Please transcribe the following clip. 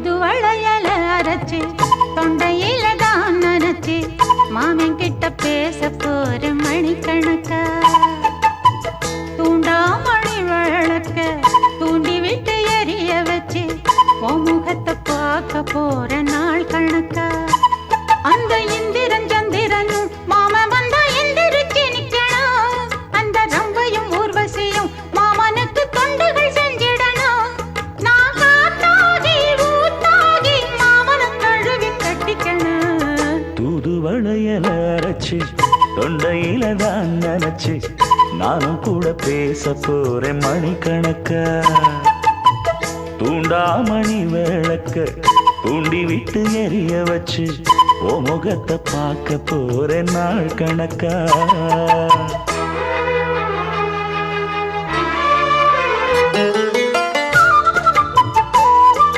புது வளையல அரைச்சு தொண்டையில தான் நனைச்சு மாமன் கிட்ட பேச போற மணிக்கணக்கா தூண்டாமணி விளக்க தூண்டி விட்டு எரிய வச்சு உன் முகத்தை பார்க்க போற நாள் கணக்கா அந்த இந்திரன் சந்திரனும் மாமன் வந்தா எந்திரிச்சு நிக்கணும் அந்த ரம்பையும் ஊர்வசியும் மாமனுக்கு தொண்டுகள் செஞ்சிடணும் நான் காத்தாகி ஊத்தாகி மாமனை கழுவி கட்டிக்கணும் தூது வளையல அரைச்சு தொண்டையில தான் நினைச்சு நானும் கூட பேச போறேன் மணிக்கணக்கா தூண்டாமணி விளக்க தூண்டி விட்டு எரிய வச்சு ஓ முகத்தை பார்க்க போறேன் நாள் கணக்கா